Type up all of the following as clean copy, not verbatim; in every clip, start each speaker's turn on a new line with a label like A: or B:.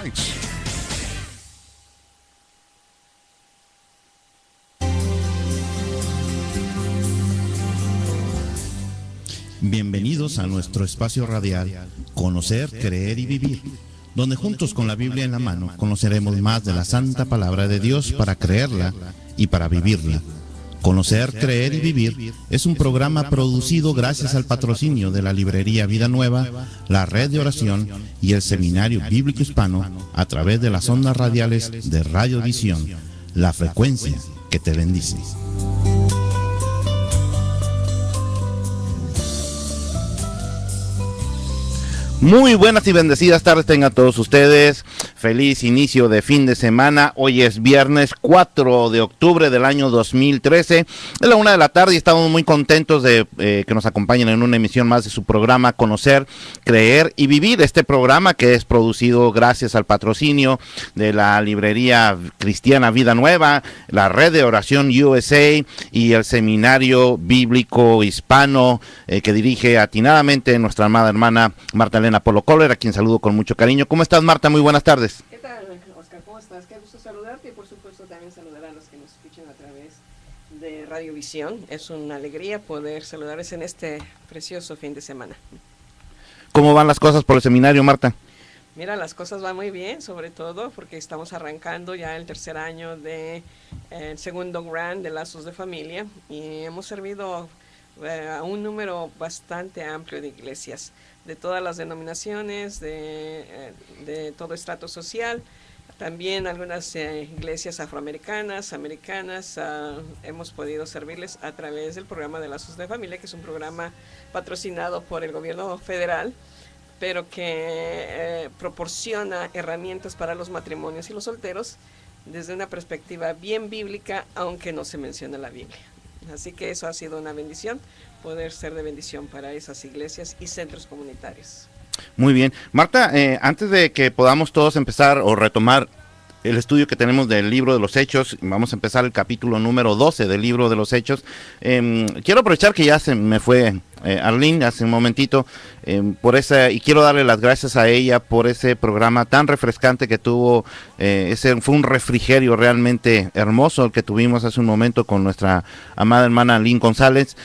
A: Heights. Bienvenidos a nuestro espacio radial, Conocer, Creer y Vivir, donde juntos con la Biblia en la mano conoceremos más de la santa palabra de Dios para creerla y para vivirla. Conocer, Creer y Vivir es un programa producido gracias al patrocinio de la librería Vida Nueva, la Red de Oración y el Seminario Bíblico Hispano a través de las ondas radiales de Radio Visión, la frecuencia que te bendice. Muy buenas y bendecidas tardes tengan todos ustedes. Feliz inicio de fin de semana. Hoy es viernes 4 de octubre del año 2013. Es la 1 de la tarde y estamos muy contentos de que nos acompañen en una emisión más de su programa Conocer, Creer y Vivir. Este programa que es producido gracias al patrocinio de la librería cristiana Vida Nueva, la Red de Oración USA y el Seminario Bíblico Hispano que dirige atinadamente nuestra amada hermana Marta Elena Polo Coller, a quien saludo con mucho cariño. ¿Cómo estás, Marta? Muy buenas tardes.
B: ¿Qué tal, Oscar? ¿Cómo estás? Qué gusto saludarte y por supuesto también saludar a los que nos escuchan a través de Radio Visión. Es una alegría poder saludarles en este precioso fin de semana.
A: ¿Cómo van las cosas por el seminario, Marta?
B: Mira, las cosas van muy bien, sobre todo porque estamos arrancando ya el tercer año de el segundo Grand de Lazos de Familia y hemos servido a un número bastante amplio de iglesias, de todas las denominaciones, de todo estrato social, también algunas iglesias afroamericanas, americanas, hemos podido servirles a través del programa de Lazos de Familia, que es un programa patrocinado por el gobierno federal, pero que proporciona herramientas para los matrimonios y los solteros desde una perspectiva bien bíblica, aunque no se menciona la Biblia. Así que eso ha sido una bendición, poder ser de bendición para esas iglesias y centros comunitarios.
A: Muy bien. Marta, antes de que podamos todos empezar o retomar el estudio que tenemos del libro de los Hechos, vamos a empezar el capítulo número 12 del libro de los Hechos. Quiero aprovechar que ya se me fue Arlene hace un momentito, y quiero darle las gracias a ella por ese programa tan refrescante que tuvo. Fue un refrigerio realmente hermoso el que tuvimos hace un momento con nuestra amada hermana Lynn González,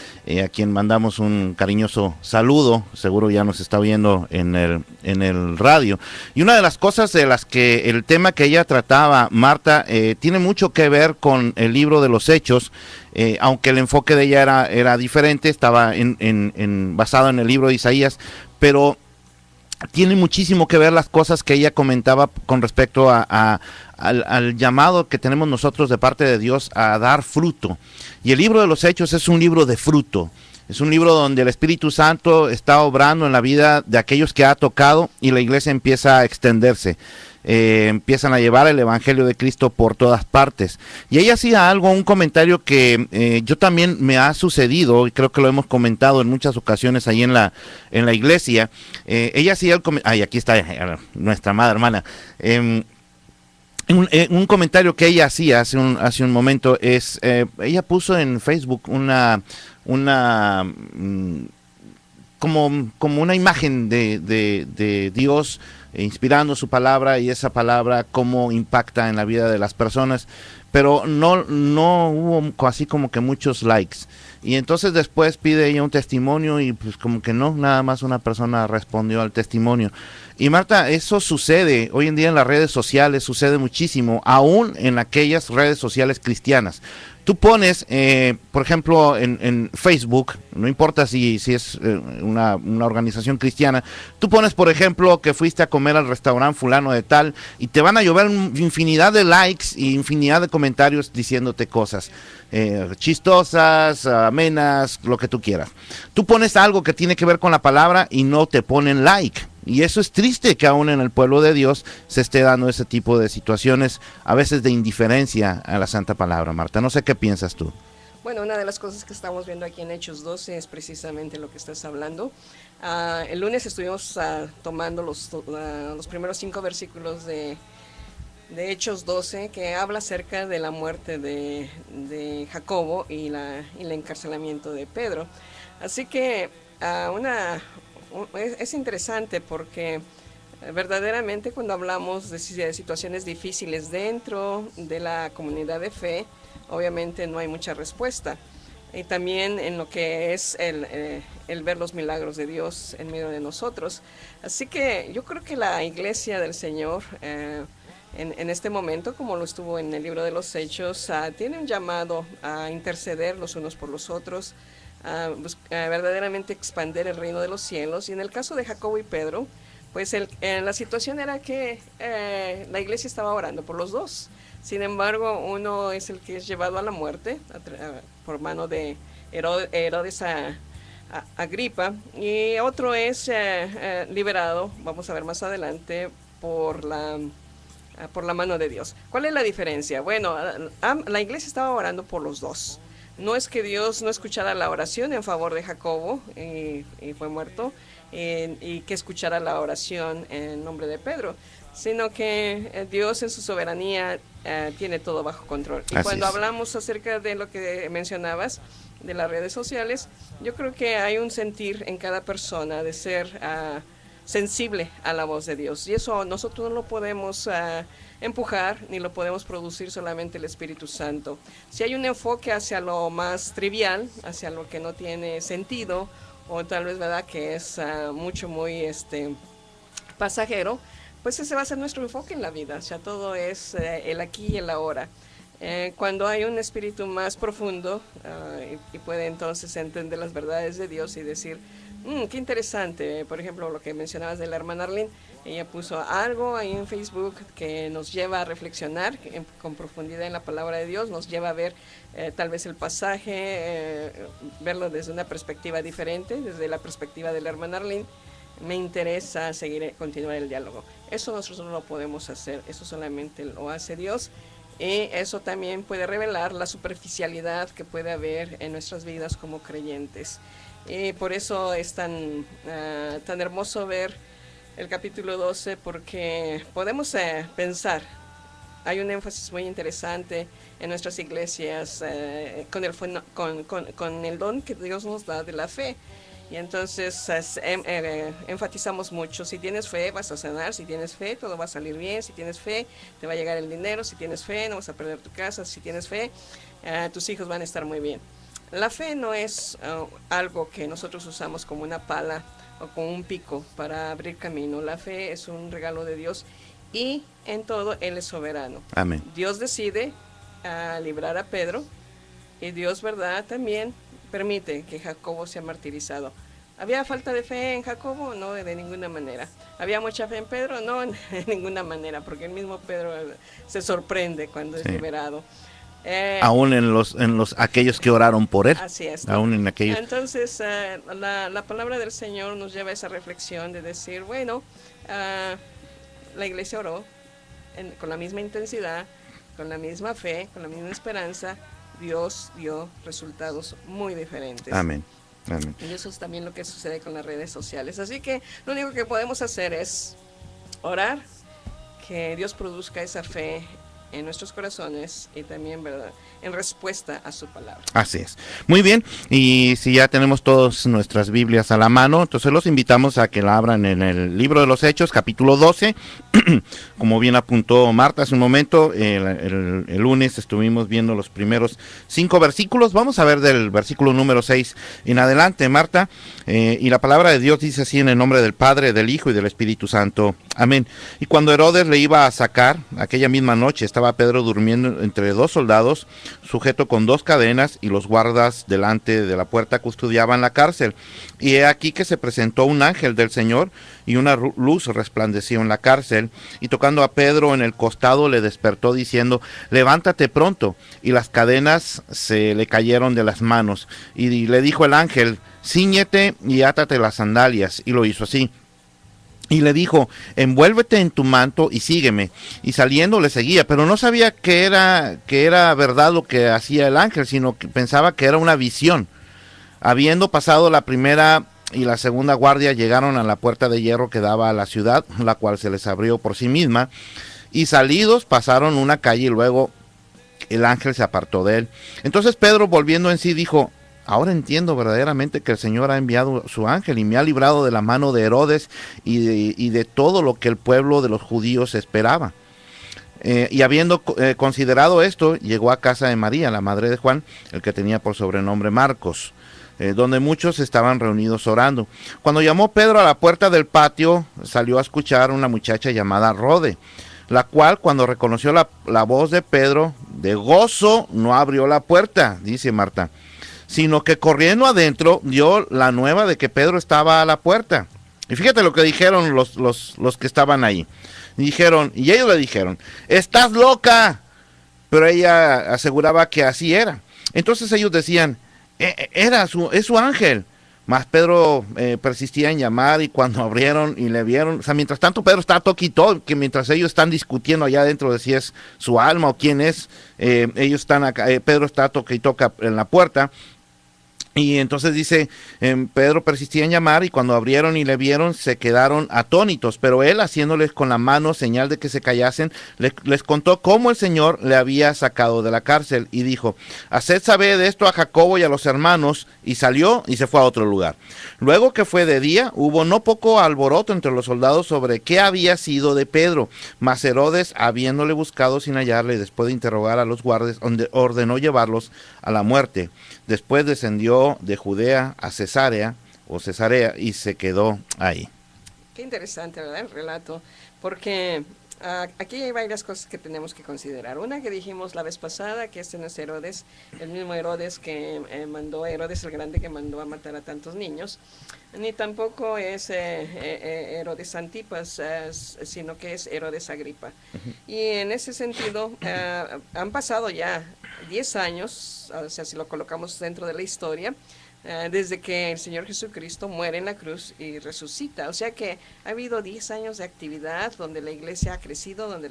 A: a quien mandamos un cariñoso saludo. Seguro ya nos está viendo en el radio. Y una de las cosas de las que el tema que ella trataba, Marta, tiene mucho que ver con el libro de los Hechos. Aunque el enfoque de ella era diferente, estaba basado en el libro de Isaías, pero tiene muchísimo que ver las cosas que ella comentaba con respecto al llamado que tenemos nosotros de parte de Dios a dar fruto. Y el libro de los Hechos es un libro de fruto. Es un libro donde el Espíritu Santo está obrando en la vida de aquellos que ha tocado y la iglesia empieza a extenderse. Empiezan a llevar el Evangelio de Cristo por todas partes. Y ella hacía un comentario que yo también me ha sucedido, y creo que lo hemos comentado en muchas ocasiones ahí en la iglesia. Ella hacía el comentario, aquí está nuestra amada hermana. Un comentario que ella hacía hace un momento es, ella puso en Facebook como una imagen de Dios inspirando su palabra, y esa palabra cómo impacta en la vida de las personas, pero no hubo así como que muchos likes. Y entonces después pide ella un testimonio y pues como que no, nada más una persona respondió al testimonio. Y Marta, eso sucede hoy en día en las redes sociales, sucede muchísimo, aún en aquellas redes sociales cristianas. Tú pones, por ejemplo, en Facebook, no importa si es una organización cristiana, tú pones, por ejemplo, que fuiste a comer al restaurante fulano de tal, y te van a llover infinidad de likes y infinidad de comentarios diciéndote cosas chistosas, amenas, lo que tú quieras. Tú pones algo que tiene que ver con la palabra y no te ponen like. Y eso es triste, que aún en el pueblo de Dios se esté dando ese tipo de situaciones, a veces de indiferencia a la santa palabra. Marta, no sé qué piensas tú.
B: Bueno, una de las cosas que estamos viendo aquí en Hechos 12 es precisamente lo que estás hablando. El lunes estuvimos tomando los primeros 5 versículos de Hechos 12, que habla acerca de la muerte de Jacobo y el encarcelamiento de Pedro. Así que es interesante porque Verdaderamente, cuando hablamos de situaciones difíciles dentro de la comunidad de fe, obviamente no hay mucha respuesta. Y también en lo que es el ver los milagros de Dios en medio de nosotros. Así que yo creo que la iglesia del Señor, en este momento, como lo estuvo en el libro de los Hechos, tiene un llamado a interceder los unos por los otros, a verdaderamente expandir el reino de los cielos. Y en el caso de Jacobo y Pedro, pues la situación era que la iglesia estaba orando por los dos. Sin embargo, uno es el que es llevado a la muerte por mano de Herodes Agripa, y otro es liberado, vamos a ver más adelante, por la mano de Dios. ¿Cuál es la diferencia? Bueno, la iglesia estaba orando por los dos. No es que Dios no escuchara la oración en favor de Jacobo y fue muerto, y que escuchara la oración en nombre de Pedro, sino que Dios en su soberanía tiene todo bajo control. Y cuando hablamos acerca de lo que mencionabas, de las redes sociales, yo creo que hay un sentir en cada persona de ser sensible a la voz de Dios. Y eso nosotros no lo podemos empujar, ni lo podemos producir solamente el Espíritu Santo. Si hay un enfoque hacia lo más trivial, hacia lo que no tiene sentido, o tal vez, ¿verdad?, que es muy pasajero, pues ese va a ser nuestro enfoque en la vida. O sea, todo es el aquí y el ahora. Cuando hay un espíritu más profundo y puede entonces entender las verdades de Dios y decir, qué interesante. Por ejemplo, lo que mencionabas de la hermana Arlene, ella puso algo ahí en Facebook que nos lleva a reflexionar con profundidad en la palabra de Dios, nos lleva a ver tal vez el pasaje, verlo desde una perspectiva diferente, desde la perspectiva de la hermana Arlene. Me interesa continuar el diálogo. Eso nosotros no lo podemos hacer, eso solamente lo hace Dios. Y eso también puede revelar la superficialidad que puede haber en nuestras vidas como creyentes. Y por eso es tan hermoso ver el capítulo 12, porque podemos pensar, hay un énfasis muy interesante en nuestras iglesias con el don que Dios nos da de la fe. Y entonces enfatizamos mucho: si tienes fe vas a sanar, si tienes fe todo va a salir bien, si tienes fe te va a llegar el dinero, si tienes fe no vas a perder tu casa, si tienes fe tus hijos van a estar muy bien. La fe no es algo que nosotros usamos como una pala o con un pico para abrir camino. La fe es un regalo de Dios y en todo Él es soberano.
A: Amén.
B: Dios decide librar a Pedro, y Dios, ¿verdad?, también permite que Jacobo sea martirizado. ¿Había falta de fe en Jacobo? No, de ninguna manera. ¿Había mucha fe en Pedro? No, de ninguna manera, porque el mismo Pedro se sorprende cuando es liberado.
A: Aún en los aquellos que oraron por él.
B: Así es.
A: Aún en aquellos.
B: Entonces, la palabra del Señor nos lleva a esa reflexión de decir, bueno, la iglesia oró con la misma intensidad, con la misma fe, con la misma esperanza. Dios dio resultados muy diferentes.
A: Amén. Amén.
B: Y eso es también lo que sucede con las redes sociales. Así que lo único que podemos hacer es orar, que Dios produzca esa fe en nuestros corazones y también, ¿verdad?, en respuesta a su palabra.
A: Así es. Muy bien, y si ya tenemos todas nuestras Biblias a la mano, entonces los invitamos a que la abran en el libro de los Hechos, capítulo 12. Como bien apuntó Marta hace un momento, el lunes estuvimos viendo los primeros 5 versículos. Vamos a ver del versículo número 6 en adelante, Marta. Y la palabra de Dios dice así: en el nombre del Padre, del Hijo y del Espíritu Santo. Amén. Y cuando Herodes le iba a sacar, aquella misma noche estaba Pedro durmiendo entre 2 soldados, sujeto con 2 cadenas, y los guardas delante de la puerta custodiaban la cárcel. Y he aquí que se presentó un ángel del Señor, y una luz resplandeció en la cárcel, y tocando a Pedro en el costado le despertó diciendo: levántate pronto. Y las cadenas se le cayeron de las manos. Y le dijo el ángel: cíñete y átate las sandalias. Y lo hizo así. Y le dijo: envuélvete en tu manto y sígueme. Y saliendo le seguía, pero no sabía que era verdad lo que hacía el ángel, sino que pensaba que era una visión. Habiendo pasado la primera y la segunda guardia, llegaron a la puerta de hierro que daba a la ciudad, la cual se les abrió por sí misma. Y salidos pasaron una calle, y luego el ángel se apartó de él. Entonces Pedro, volviendo en sí, dijo: ahora entiendo verdaderamente que el Señor ha enviado su ángel y me ha librado de la mano de Herodes y de todo lo que el pueblo de los judíos esperaba. Y habiendo considerado esto, llegó a casa de María, la madre de Juan, el que tenía por sobrenombre Marcos, donde muchos estaban reunidos orando. Cuando llamó Pedro a la puerta del patio, salió a escuchar una muchacha llamada Rode, la cual, cuando reconoció la voz de Pedro, de gozo no abrió la puerta, dice Marta, sino que corriendo adentro dio la nueva de que Pedro estaba a la puerta. Y fíjate lo que dijeron los que estaban ahí. Y ellos le dijeron, estás loca. Pero ella aseguraba que así era. Entonces ellos decían, es su ángel. Mas Pedro persistía en llamar, y cuando abrieron y le vieron, o sea, mientras tanto Pedro está toque y todo, que mientras ellos están discutiendo allá adentro de si es su alma o quién es, ellos están acá, Pedro está toque y toca en la puerta. Y entonces dice, Pedro persistía en llamar, y cuando abrieron y le vieron, se quedaron atónitos, pero él, haciéndoles con la mano señal de que se callasen, les contó cómo el Señor le había sacado de la cárcel, y dijo, haced saber de esto a Jacobo y a los hermanos, y salió y se fue a otro lugar. Luego que fue de día, hubo no poco alboroto entre los soldados sobre qué había sido de Pedro, mas Herodes, habiéndole buscado sin hallarle, después de interrogar a los guardias, ordenó llevarlos a la muerte. Después descendió de Judea a Cesarea y se quedó ahí.
B: Qué interesante, ¿verdad? El relato, porque aquí hay varias cosas que tenemos que considerar. Una que dijimos la vez pasada, que este no es Herodes, el mismo Herodes que Herodes el Grande, que mandó a matar a tantos niños, ni tampoco es Herodes Antipas, sino que es Herodes Agripa. Y en ese sentido, han pasado ya 10 años, o sea, si lo colocamos dentro de la historia, desde que el Señor Jesucristo muere en la cruz y resucita. O sea que ha habido 10 años de actividad donde la iglesia ha crecido, donde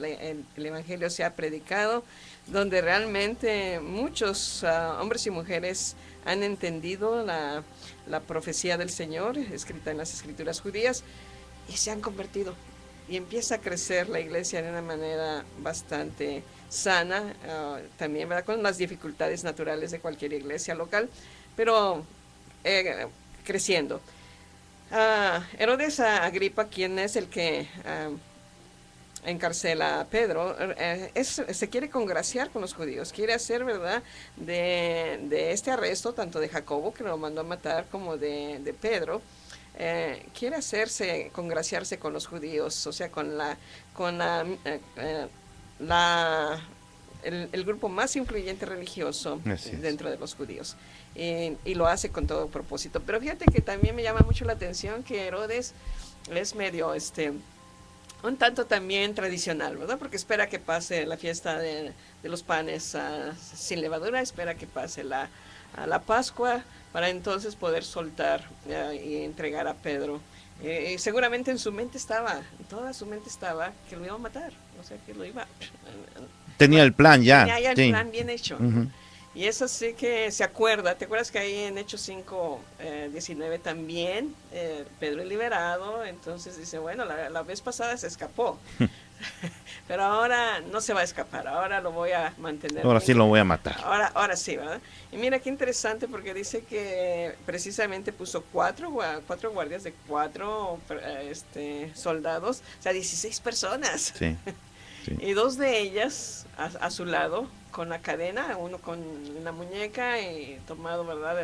B: el evangelio se ha predicado, donde realmente muchos hombres y mujeres han entendido la profecía del Señor escrita en las escrituras judías y se han convertido. Y empieza a crecer la iglesia de una manera bastante sana, también, ¿verdad?, con las dificultades naturales de cualquier iglesia local, pero creciendo. Herodes Agripa, quien es el que encarcela a Pedro, se quiere congraciar con los judíos, quiere hacer, ¿verdad?, de este arresto, tanto de Jacobo, que lo mandó a matar, como de Pedro, quiere congraciarse con los judíos, o sea, el grupo más influyente religioso dentro de los judíos, y lo hace con todo propósito. Pero fíjate que también me llama mucho la atención que Herodes es medio un tanto también tradicional, ¿verdad? Porque espera que pase la fiesta de los panes sin levadura, espera que pase la Pascua, para entonces poder soltar y entregar a Pedro. Seguramente en toda su mente estaba que lo iba a matar, o sea, que lo iba...
A: Tenía el plan ya.
B: Tenía ya el plan bien hecho. Y eso sí que se acuerda. ¿Te acuerdas que ahí en Hechos 5, 19 también Pedro es liberado? Entonces dice, bueno, la vez pasada se escapó. Pero ahora no se va a escapar, ahora lo voy a mantener.
A: Ahora sí lo voy a matar.
B: Ahora sí, ¿verdad? Y mira qué interesante, porque dice que precisamente puso cuatro guardias de 4 soldados, o sea, 16 personas.
A: Sí. Sí.
B: Y 2 de ellas a su lado, con la cadena, uno con la muñeca y tomado, ¿verdad?,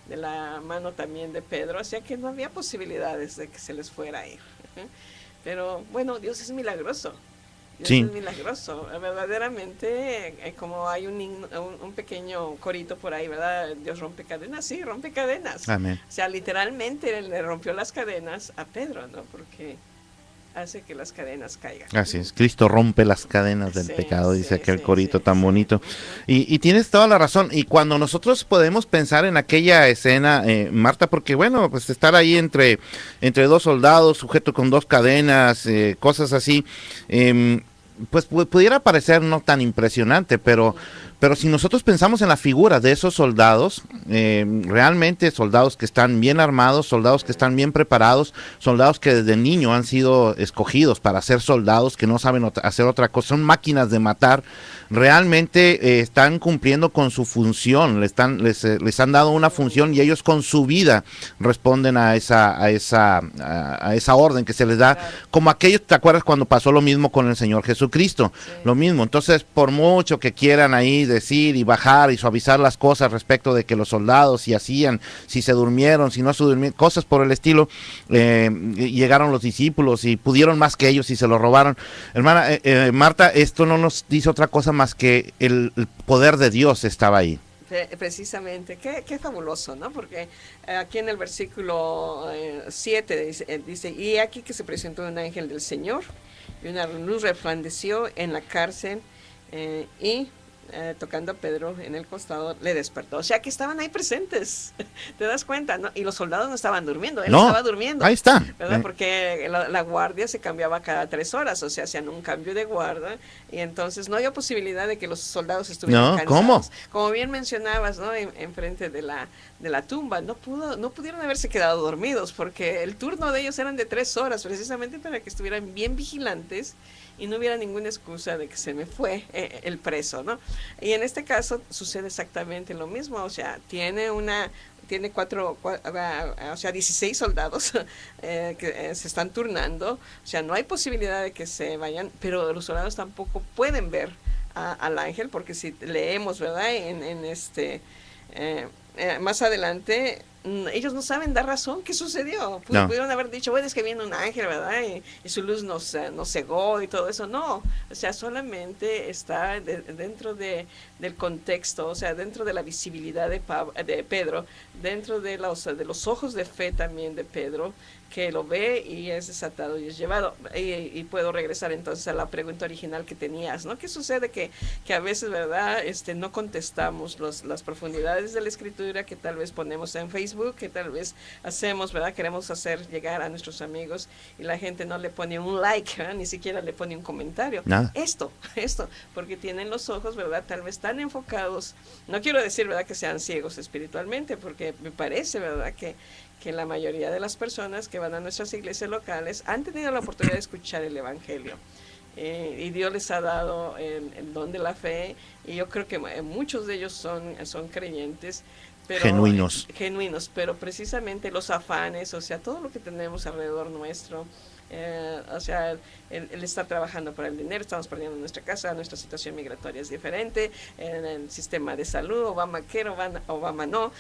B: de la mano también de Pedro, o sea que no había posibilidades de que se les fuera a ir. Pero bueno, Dios es milagroso. Dios es milagroso. Verdaderamente, como hay un pequeño corito por ahí, ¿verdad? Dios rompe cadenas, sí, rompe cadenas.
A: Amén.
B: O sea, literalmente le rompió las cadenas a Pedro, ¿no? Porque hace que las cadenas caigan.
A: Así es, Cristo rompe las cadenas del pecado, dice aquel corito tan bonito. Y tienes toda la razón, y cuando nosotros podemos pensar en aquella escena, Marta, porque bueno, pues estar ahí entre 2 soldados, sujeto con 2 cadenas, cosas así, pues pudiera parecer no tan impresionante, pero Pero si nosotros pensamos en la figura de esos soldados, realmente soldados que están bien armados, soldados que están bien preparados, soldados que desde niño han sido escogidos para ser soldados, que no saben hacer otra cosa, son máquinas de matar, realmente están cumpliendo con su función, les han dado una función y ellos con su vida responden a esa orden que se les da, como aquellos, ¿te acuerdas cuando pasó lo mismo con el Señor Jesucristo? Sí. Lo mismo, entonces por mucho que quieran ahí decir y bajar y suavizar las cosas respecto de que los soldados si hacían, si se durmieron, si no se durmieron, cosas por el estilo, llegaron los discípulos y pudieron más que ellos y se lo robaron. Hermana Marta, esto no nos dice otra cosa más que el poder de Dios estaba ahí.
B: Precisamente, qué fabuloso, ¿no? Porque aquí en el versículo 7 dice, y aquí que se presentó un ángel del Señor, y una luz resplandeció en la cárcel, y tocando a Pedro en el costado, le despertó. O sea, que estaban ahí presentes, ¿te das cuenta? ¿No? Y los soldados no estaban durmiendo, él estaba durmiendo.
A: Ahí está.
B: ¿Verdad? Porque la guardia se cambiaba cada 3 horas, o sea, hacían un cambio de guardia, y entonces no había posibilidad de que los soldados estuvieran cansados.
A: ¿Cómo?
B: Como bien mencionabas, ¿no? Enfrente de la tumba, no pudieron haberse quedado dormidos, porque el turno de ellos eran de 3 horas, precisamente para que estuvieran bien vigilantes, y no hubiera ninguna excusa de que se me fue el preso, ¿no? Y en este caso sucede exactamente lo mismo, o sea, tiene 16 soldados que se están turnando, o sea, no hay posibilidad de que se vayan, pero los soldados tampoco pueden ver al ángel, porque si leemos, ¿verdad? Más adelante, ellos no saben dar razón qué sucedió. Pudieron haber dicho, bueno, es que viene un ángel, ¿verdad? Y su luz nos cegó y todo eso. No, o sea, solamente está dentro del contexto, o sea, dentro de la visibilidad de Pedro, dentro de los ojos de fe también de Pedro, que lo ve y es desatado y es llevado. Y puedo regresar entonces a la pregunta original que tenías, ¿no? ¿Qué sucede? Que a veces, ¿verdad? No contestamos las profundidades de la Escritura que tal vez ponemos en Facebook, que tal vez hacemos, ¿verdad? Queremos hacer llegar a nuestros amigos y la gente no le pone un like, ¿verdad? Ni siquiera le pone un comentario.
A: Nada.
B: Esto, porque tienen los ojos, ¿verdad? Tal vez tan enfocados, no quiero decir, ¿verdad? Que sean ciegos espiritualmente, porque me parece, ¿verdad? Que la mayoría de las personas que van a nuestras iglesias locales han tenido la oportunidad de escuchar el Evangelio. Y Dios les ha dado el don de la fe, y yo creo que muchos de ellos son creyentes, pero genuinos, pero precisamente los afanes, o sea, todo lo que tenemos alrededor nuestro, o sea, él está trabajando para el dinero, estamos perdiendo nuestra casa, nuestra situación migratoria es diferente, en el sistema de salud, Obama quiere, Obama no,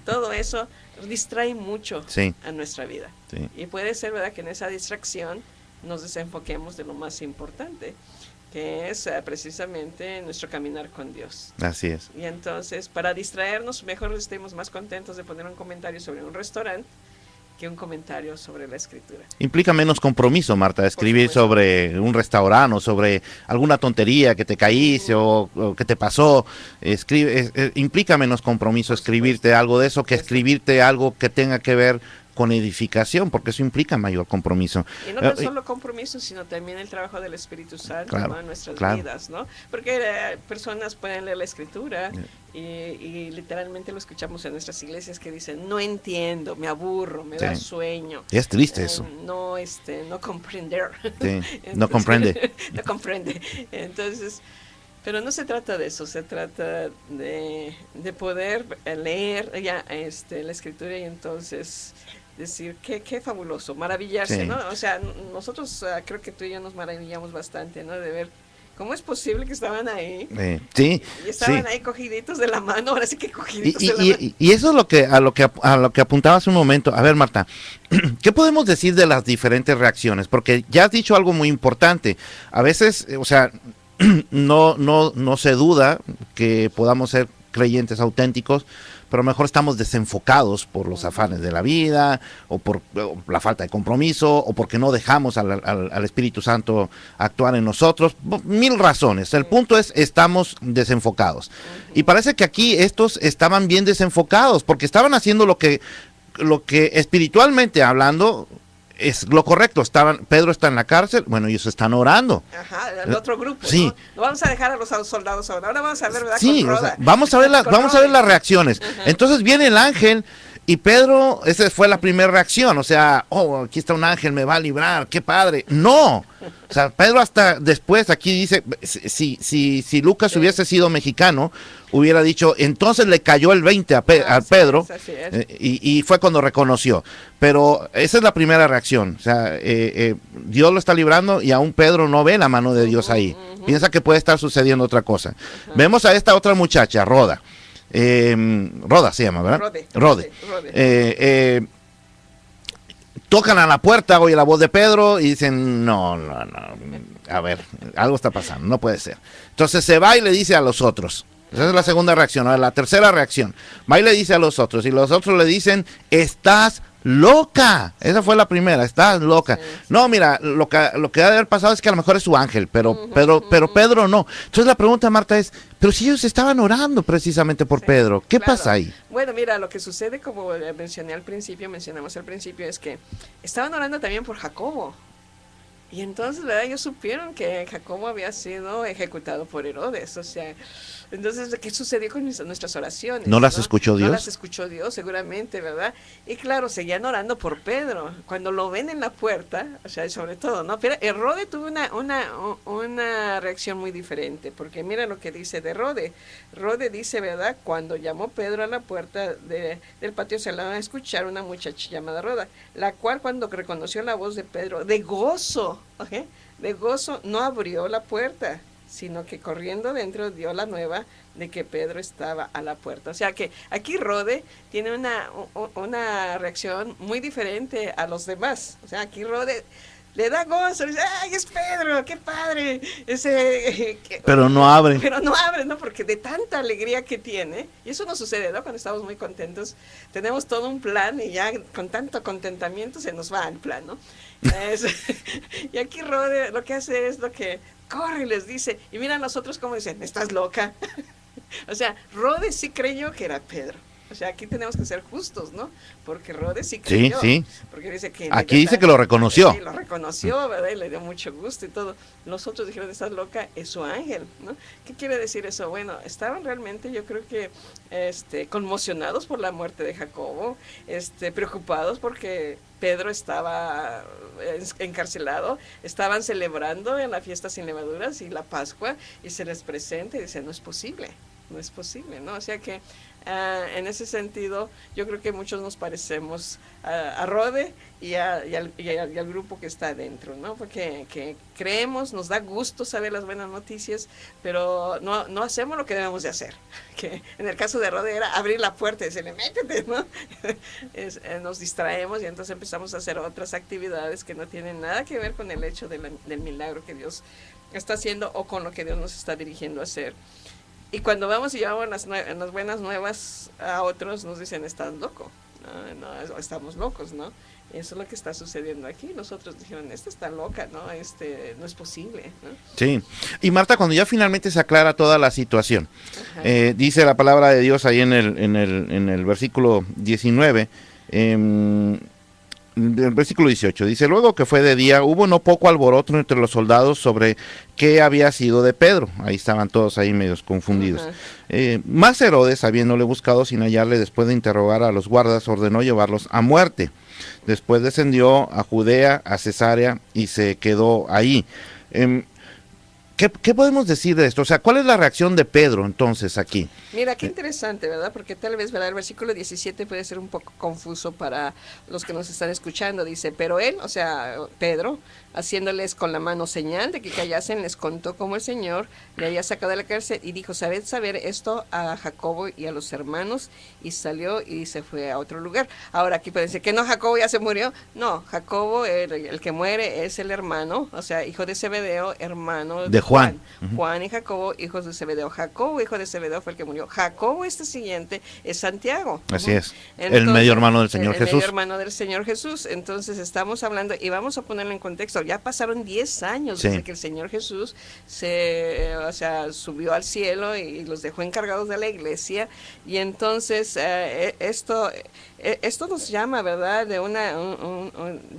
B: todo eso distrae mucho a nuestra vida. Sí. Y puede ser, ¿verdad?, que en esa distracción nos desenfoquemos de lo más importante, que es precisamente nuestro caminar con Dios.
A: Así es.
B: Y entonces, para distraernos, mejor estemos más contentos de poner un comentario sobre un restaurante que un comentario sobre la Escritura.
A: Implica menos compromiso, Marta, escribir sobre un restaurante o sobre alguna tontería que te caíste o que te pasó. Implica menos compromiso escribirte algo de eso que escribirte algo que tenga que ver con edificación, porque eso implica mayor compromiso.
B: Y no tan solo compromiso, sino también el trabajo del Espíritu Santo, ¿no?, en nuestras vidas, ¿no? Porque personas pueden leer la Escritura y literalmente lo escuchamos en nuestras iglesias que dicen, no entiendo, me aburro, me da sueño.
A: Y es triste eso.
B: No comprender.
A: Sí, no comprende.
B: No comprende. Entonces, pero no se trata de eso, se trata de poder leer ya la Escritura y entonces decir qué fabuloso, maravillarse, ¿no? O sea, nosotros creo que tú y yo nos maravillamos bastante, ¿no? De ver cómo es posible que estaban ahí.
A: Sí.
B: Y estaban ahí cogiditos de la mano, ahora sí que cogiditos de la mano.
A: Y eso es a lo que apuntaba hace un momento. A ver, Marta, ¿qué podemos decir de las diferentes reacciones? Porque ya has dicho algo muy importante. A veces, o sea, no se duda que podamos ser creyentes auténticos, pero mejor estamos desenfocados por los afanes de la vida, o por la falta de compromiso, o porque no dejamos al Espíritu Santo actuar en nosotros, 1000 razones. El punto es, estamos desenfocados. Y parece que aquí estos estaban bien desenfocados, porque estaban haciendo lo que espiritualmente hablando, es lo correcto. Pedro está en la cárcel, bueno, ellos están orando.
B: Ajá, el otro grupo,
A: sí.
B: ¿no? No vamos a dejar a los soldados ahora. Ahora vamos a ver, ¿verdad?
A: Sí,
B: con Roda.
A: o sea, vamos a ver las reacciones. Ajá. Entonces viene el ángel y Pedro, esa fue la primera reacción, o sea, oh, aquí está un ángel, me va a librar, qué padre. No, o sea, Pedro hasta después, aquí dice, si Lucas hubiese sido mexicano, hubiera dicho, entonces le cayó el 20 a Pedro, y fue cuando reconoció. Pero esa es la primera reacción, o sea, Dios lo está librando y aún Pedro no ve la mano de Dios ahí. Piensa que puede estar sucediendo otra cosa. Vemos a esta otra muchacha, Roda. Roda se llama, ¿verdad? Rode. Tocan a la puerta, oye la voz de Pedro y dicen, no, a ver, algo está pasando, no puede ser. Entonces se va y le dice a los otros. Esa es la segunda reacción. Ahora, la tercera reacción, va y le dice a los otros y los otros le dicen, estás loca. Esa fue la primera, estás loca. Sí. No, mira, lo que ha de haber pasado es que a lo mejor es su ángel, pero Pedro no. Entonces la pregunta, Marta, es, pero si ellos estaban orando precisamente por Pedro, ¿qué pasa ahí?
B: Bueno, mira, lo que sucede, como mencionamos al principio, es que estaban orando también por Jacobo. Y entonces, ¿verdad? Ellos supieron que Jacobo había sido ejecutado por Herodes, o sea, entonces, ¿qué sucedió con nuestras oraciones?
A: ¿No las escuchó Dios?
B: No las escuchó Dios, seguramente, ¿verdad? Y claro, seguían orando por Pedro. Cuando lo ven en la puerta, o sea, sobre todo, ¿no? Pero Herodes tuvo una reacción muy diferente, porque mira lo que dice de Herodes. Herodes dice, ¿verdad? Cuando llamó Pedro a la puerta del patio, se la va a escuchar una muchacha llamada Roda, la cual cuando reconoció la voz de Pedro, de gozo, ¿okay? De gozo, no abrió la puerta, sino que corriendo dentro dio la nueva de que Pedro estaba a la puerta. O sea que aquí Rode tiene una reacción muy diferente a los demás. O sea, aquí Rode le da gozo, dice, ¡ay, es Pedro! ¡Qué padre!
A: Pero no abre.
B: Pero no abre, ¿no? Porque de tanta alegría que tiene, y eso nos sucede, ¿no? Cuando estamos muy contentos, tenemos todo un plan y ya con tanto contentamiento se nos va el plan, ¿no? Y aquí Rode lo que hace es lo que corre y les dice, y mira a nosotros como dicen, ¿estás loca? O sea, Rode sí creyó que era Pedro. O sea, aquí tenemos que ser justos, ¿no? Porque Rode sí creyó.
A: Sí.
B: Porque dice que
A: aquí dice que lo reconoció.
B: Sí, lo reconoció, ¿verdad? Y le dio mucho gusto y todo. Los otros dijeron, estás loca, es su ángel, ¿no? ¿Qué quiere decir eso? Bueno, estaban realmente, yo creo que, conmocionados por la muerte de Jacobo, preocupados porque Pedro estaba encarcelado, estaban celebrando en la fiesta sin levaduras y la Pascua, y se les presenta y dicen, no es posible, ¿no? O sea que en ese sentido yo creo que muchos nos parecemos a Rode y al grupo que está adentro, ¿no? Porque que creemos, nos da gusto saber las buenas noticias, pero no hacemos lo que debemos de hacer. Que en el caso de Rode era abrir la puerta y decirle, métete, ¿no? Nos distraemos y entonces empezamos a hacer otras actividades que no tienen nada que ver con el hecho del milagro que Dios está haciendo o con lo que Dios nos está dirigiendo a hacer. Y cuando vamos y llevamos las buenas nuevas a otros, nos dicen, estás loco. No, estamos locos, ¿no? Eso es lo que está sucediendo aquí. Los otros dijeron, esta está loca, ¿no? No es posible, ¿no?
A: Sí. Y Marta, cuando ya finalmente se aclara toda la situación, dice la palabra de Dios ahí en el versículo 19, el versículo 18, dice, luego que fue de día, hubo no poco alboroto entre los soldados sobre qué había sido de Pedro. Ahí estaban todos ahí medios confundidos. Más Herodes, habiéndole buscado sin hallarle, después de interrogar a los guardas, ordenó llevarlos a muerte. Después descendió a Judea, a Cesarea, y se quedó ahí. ¿Qué podemos decir de esto? O sea, ¿cuál es la reacción de Pedro entonces aquí?
B: Mira, qué interesante, ¿verdad? Porque tal vez, ¿verdad? El versículo 17 puede ser un poco confuso para los que nos están escuchando. Dice, pero él, o sea, Pedro, haciéndoles con la mano señal de que callasen, les contó cómo el Señor le había sacado de la cárcel y dijo, sabed saber esto a Jacobo y a los hermanos, y salió y se fue a otro lugar. Ahora aquí pueden decir que no, Jacobo ya se murió. No, Jacobo, el que muere es el hermano, o sea, hijo de Zebedeo, hermano de Juan. Juan y Jacobo, hijos de Zebedeo. Jacobo, hijo de Zebedeo, fue el que murió. Jacobo, siguiente, es Santiago.
A: Así es. Entonces, el medio hermano del Señor Jesús.
B: El medio hermano del Señor Jesús. Entonces estamos hablando, y vamos a ponerlo en contexto, ya pasaron 10 años desde que el Señor Jesús subió al cielo y los dejó encargados de la iglesia, y entonces esto nos llama, ¿verdad?, de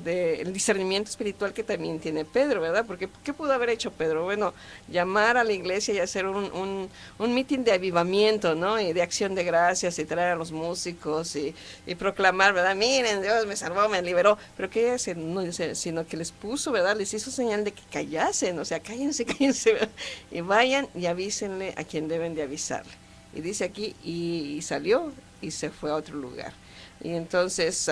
B: de el discernimiento espiritual que también tiene Pedro, ¿verdad? Porque ¿qué pudo haber hecho Pedro? Bueno, llamar a la iglesia y hacer un mitin de avivamiento, ¿no? Y de acción de gracias y traer a los músicos y proclamar, ¿verdad? Miren, Dios me salvó, me liberó. Pero ¿qué hace? No, sino que les puso, ¿verdad? Les hizo señal de que callasen, o sea, cállense, ¿verdad? Y vayan y avísenle a quien deben de avisarle. Y dice aquí, y salió y se fue a otro lugar. Y entonces...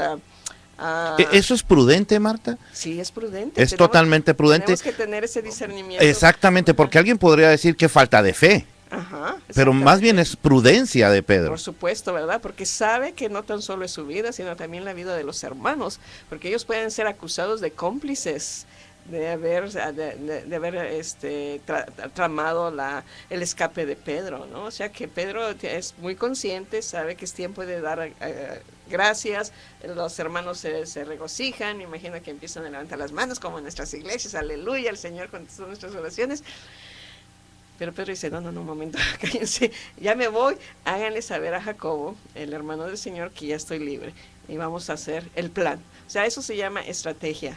A: ¿Eso es prudente, Marta?
B: Sí, es prudente.
A: Es totalmente prudente.
B: Tenemos que tener ese discernimiento.
A: Exactamente, porque alguien podría decir que falta de fe.
B: Ajá,
A: pero más bien es prudencia de Pedro.
B: Por supuesto, ¿verdad? Porque sabe que no tan solo es su vida, sino también la vida de los hermanos, porque ellos pueden ser acusados de cómplices de haber tramado el escape de Pedro, ¿no? O sea que Pedro es muy consciente, sabe que es tiempo de dar gracias, los hermanos se regocijan, imagino que empiezan a levantar las manos como en nuestras iglesias, aleluya, el Señor contestó nuestras oraciones. Pero Pedro dice, no, un momento, cállense, ya me voy, háganle saber a Jacobo, el hermano del Señor, que ya estoy libre y vamos a hacer el plan. O sea, eso se llama estrategia,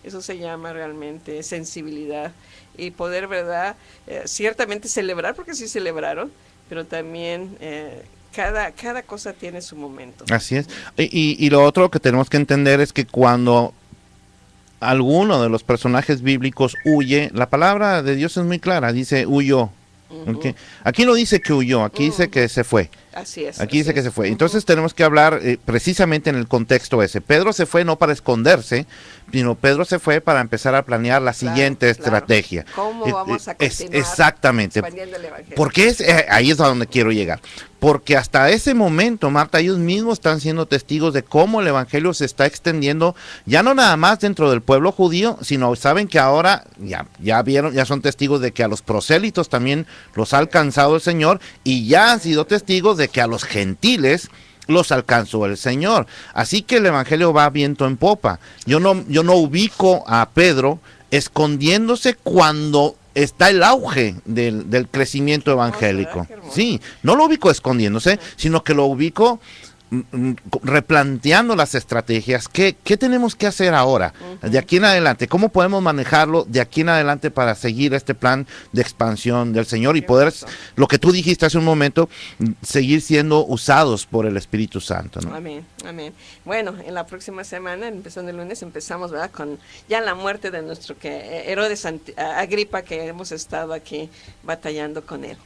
B: eso se llama realmente sensibilidad y poder, ¿verdad? Ciertamente celebrar, porque sí celebraron, pero también cada cosa tiene su momento.
A: Así es. Y lo otro que tenemos que entender es que cuando alguno de los personajes bíblicos huye, la palabra de Dios es muy clara, dice huyó. ¿Okay? Aquí no dice que huyó, aquí dice que se fue.
B: Así es.
A: Aquí dice que se fue. Entonces tenemos que hablar precisamente en el contexto ese. Pedro se fue no para esconderse, sino Pedro se fue para empezar a planear la siguiente estrategia.
B: ¿Cómo vamos a continuar
A: exactamente.
B: expandiendo el evangelio?
A: Porque ahí es a donde quiero llegar. Porque hasta ese momento, Marta, ellos mismos están siendo testigos de cómo el evangelio se está extendiendo, ya no nada más dentro del pueblo judío, sino saben que ahora ya son testigos de que a los prosélitos también los ha alcanzado el Señor y ya han sido testigos de que a los gentiles los alcanzó el Señor. Así que el evangelio va viento en popa. Yo no ubico a Pedro escondiéndose cuando está el auge del crecimiento evangélico. Sí, no lo ubico escondiéndose, sino que lo ubico replanteando las estrategias. ¿Qué tenemos que hacer ahora? De aquí en adelante, ¿cómo podemos manejarlo de aquí en adelante para seguir este plan de expansión del Señor y poder, lo que tú dijiste hace un momento, seguir siendo usados por el Espíritu Santo, ¿no?
B: Amén, amén. Bueno, en la próxima semana, empezando el lunes, empezamos, ¿verdad?, con ya la muerte de nuestro Herodes Agripa, que hemos estado aquí batallando con él.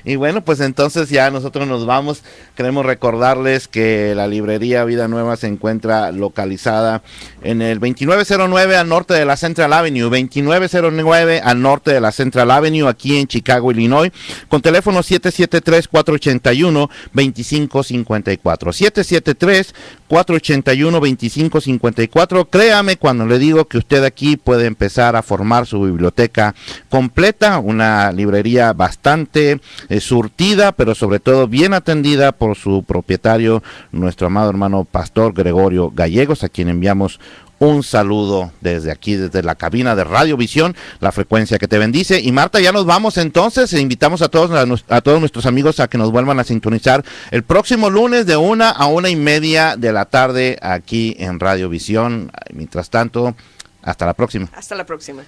A: Y bueno, pues entonces ya nosotros nos vamos. Queremos recordarles que la librería Vida Nueva se encuentra localizada en el 2909 al norte de la Central Avenue, 2909 al norte de la Central Avenue, aquí en Chicago, Illinois, con teléfono 773-481-2554. 773-481-2554. Créame cuando le digo que usted aquí puede empezar a formar su biblioteca completa, una librería bastante surtida, pero sobre todo bien atendida por su propietario, nuestro amado hermano Pastor Gregorio Gallegos, a quien enviamos un saludo desde aquí, desde la cabina de Radio Visión, la frecuencia que te bendice. Y Marta, ya nos vamos entonces, e invitamos a todos nuestros amigos a que nos vuelvan a sintonizar el próximo lunes de 1 a 1:30 de la tarde aquí en Radio Visión. Mientras tanto, hasta la próxima.
B: Hasta la próxima.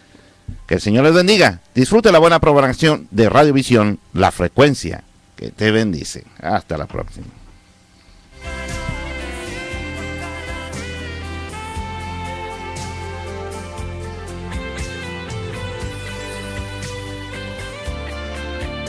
A: Que el Señor les bendiga. Disfrute la buena programación de Radio Visión, la frecuencia que te bendice. Hasta la próxima.